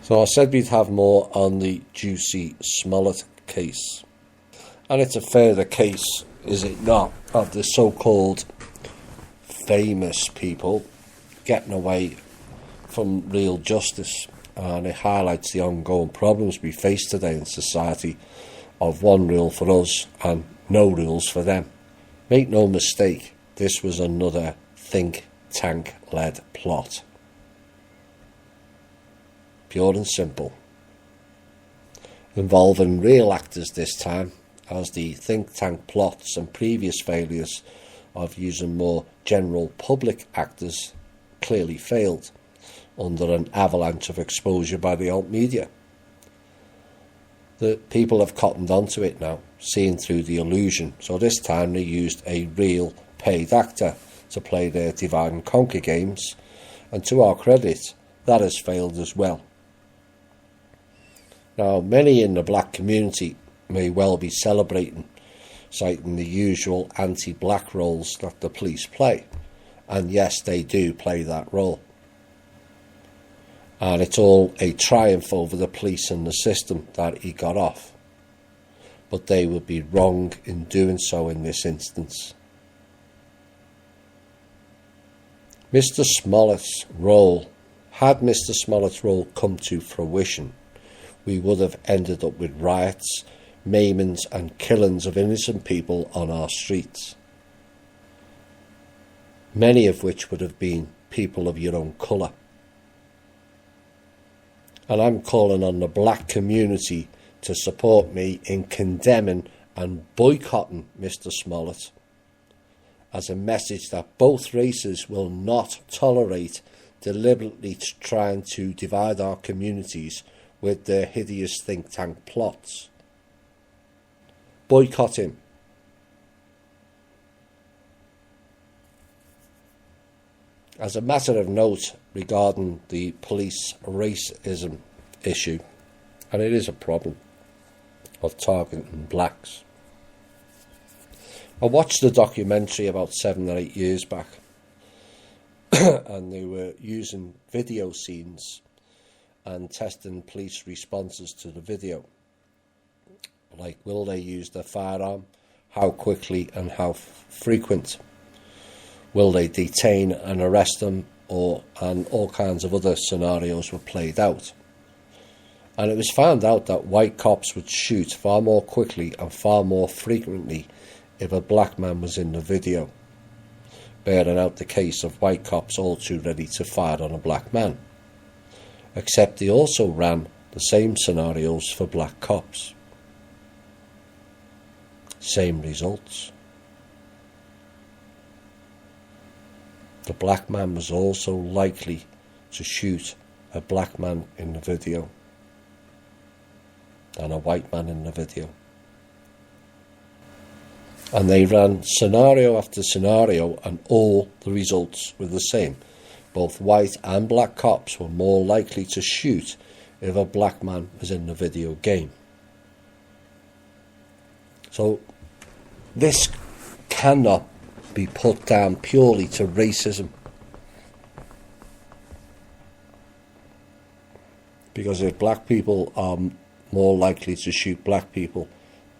So I said we'd have more on the Jussie Smollett case. And it's a further case, is it not, of the so-called famous people getting away from real justice. And it highlights the ongoing problems we face today in society of one rule for us and no rules for them. Make no mistake, this was another think tank-led plot. Pure and simple. Involving real actors this time, as the think tank plots and previous failures of using more general public actors clearly failed under an avalanche of exposure by the alt media. The people have cottoned onto it now, seeing through the illusion, so this time they used a real paid actor to play their divide and conquer games, and to our credit, that has failed as well. Now, many in the black community may well be celebrating, citing the usual anti-black roles that the police play, and yes, they do play that role. And it's all a triumph over the police and the system that he got off. But they would be wrong in doing so in this instance. Mr. Smollett's role, had Mr. Smollett's role come to fruition, we would have ended up with riots, maimings and killings of innocent people on our streets. Many of which would have been people of your own colour. And I'm calling on the black community to support me in condemning and boycotting Mr. Smollett as a message that both races will not tolerate deliberately trying to divide our communities with their hideous think tank plots. Boycott him. As a matter of note regarding the police racism issue, and it is a problem of targeting blacks. I watched a documentary about 7 or 8 years back, and they were using video scenes and testing police responses to the video. Like, will they use their firearm? How quickly and how frequent? Will they detain and arrest them? And all kinds of other scenarios were played out. And it was found out that white cops would shoot far more quickly and far more frequently if a black man was in the video, bearing out the case of white cops all too ready to fire on a black man. Except they also ran the same scenarios for black cops. Same results. The black man was also likely to shoot a black man in the video than a white man in the video. And they ran scenario after scenario, and all the results were the same. Both white and black cops were more likely to shoot if a black man was in the video game. So this cannot be put down purely to racism. Because if black people are more likely to shoot black people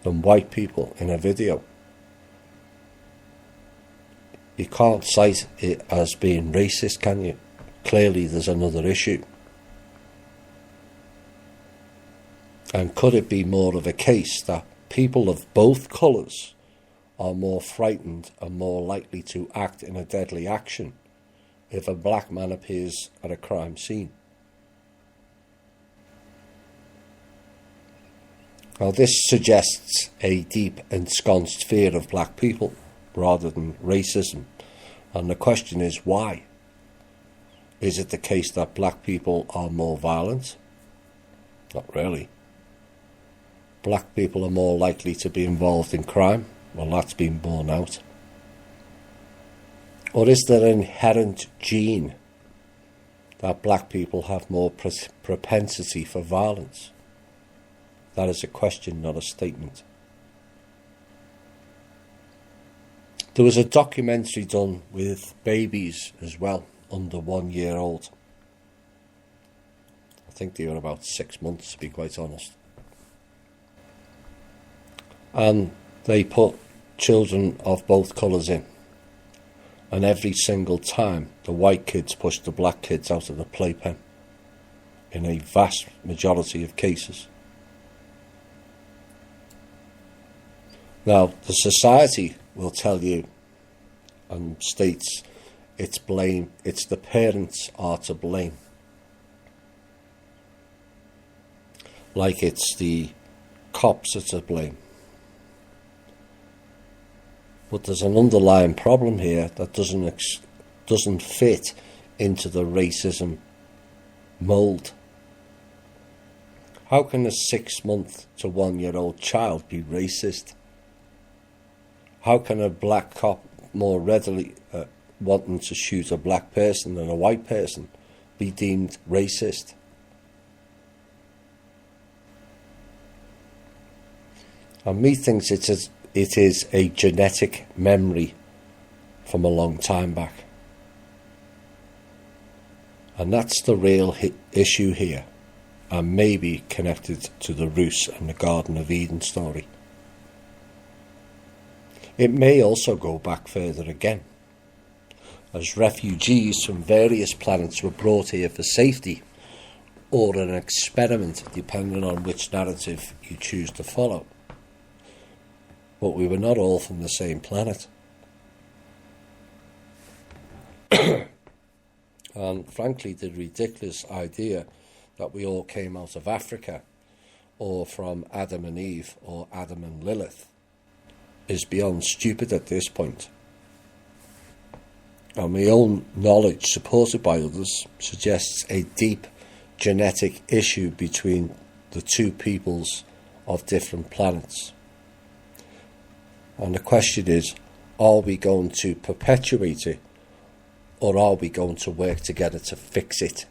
than white people in a video, you can't cite it as being racist, can you? Clearly there's another issue. And could it be more of a case that people of both colours are more frightened and more likely to act in a deadly action if a black man appears at a crime scene? Now, this suggests a deep ensconced fear of black people rather than racism. And the question is, why? Is it the case that black people are more violent? Not really. Black people are more likely to be involved in crime? Well, that's been borne out. Or is there an inherent gene that black people have more propensity for violence? That is a question, not a statement. There was a documentary done with babies as well, under 1 year old. I think they were about 6 months, to be quite honest. And they put children of both colours in. And every single time, the white kids pushed the black kids out of the playpen, in a vast majority of cases. Now, the society will tell you and states it's the parents are to blame. Like it's the cops are to blame. But there's an underlying problem here that doesn't fit into the racism mould. How can a 6-month to 1-year-old child be racist? How can a black cop more readily wanting to shoot a black person than a white person be deemed racist? And me thinks it is a genetic memory from a long time back. And that's the real issue here, and maybe connected to the Rus and the Garden of Eden story. It may also go back further again, as refugees from various planets were brought here for safety, or an experiment, depending on which narrative you choose to follow. But we were not all from the same planet. And frankly, the ridiculous idea that we all came out of Africa, or from Adam and Eve, or Adam and Lilith, is beyond stupid at this point. And my own knowledge, supported by others, suggests a deep genetic issue between the two peoples of different planets. And the question is, are we going to perpetuate it, or are we going to work together to fix it?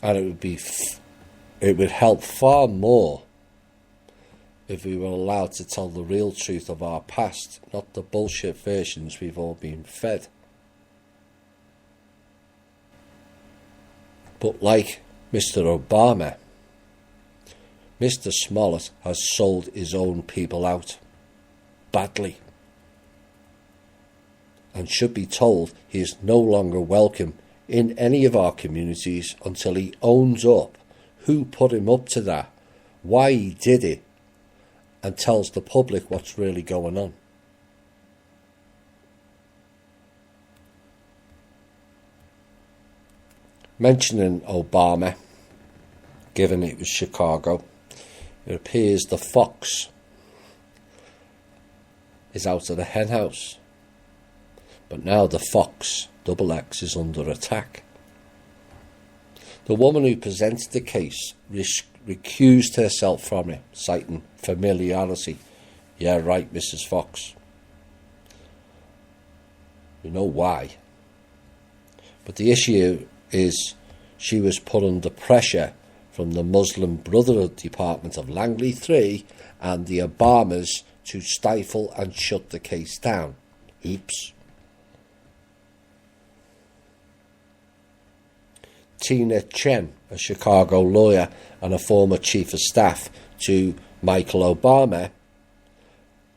And it would help far more if we were allowed to tell the real truth of our past, not the bullshit versions we've all been fed. But like Mr. Obama, Mr. Smollett has sold his own people out badly, and should be told he is no longer welcome in any of our communities until he owns up who put him up to that, why he did it, and tells the public what's really going on. Mentioning Obama, given it was Chicago, it appears the fox is out of the henhouse. But now the fox, double X, is under attack. The woman who presented the case recused herself from it, citing familiarity. Yeah, right, Mrs. Fox. We know why. But the issue is she was put under pressure from the Muslim Brotherhood Department of Langley 3 and the Obamas to stifle and shut the case down. Oops. Tina Chen, a Chicago lawyer and a former chief of staff to Michael Obama,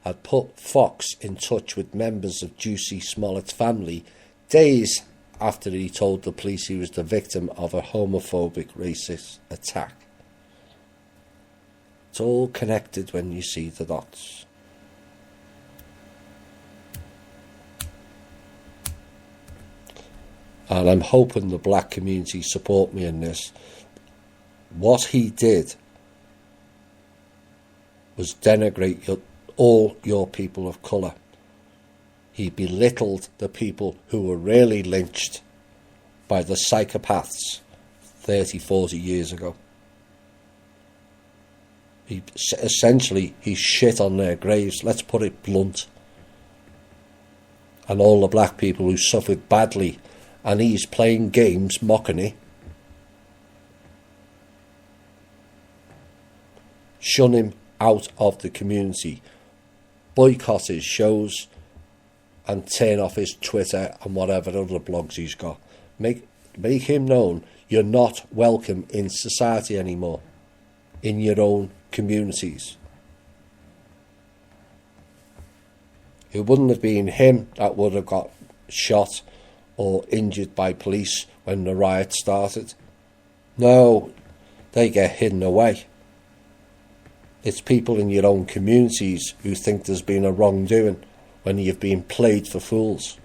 had put Fox in touch with members of Jussie Smollett's family days after he told the police he was the victim of a homophobic racist attack. It's all connected when you see the dots. And I'm hoping the black community support me in this. What he did was denigrate all your people of colour. He belittled the people who were really lynched by the psychopaths 30, 40 years ago. He shit on their graves, let's put it blunt. And all the black people who suffered badly, and he's playing games mocking it. Shun him out of the community. Boycott his shows. and turn off his Twitter and whatever other blogs he's got. Make him known you're not welcome in society anymore, in your own communities. It wouldn't have been him that would have got shot or injured by police when the riot started. No, they get hidden away. It's people in your own communities who think there's been a wrongdoing when you've been played for fools.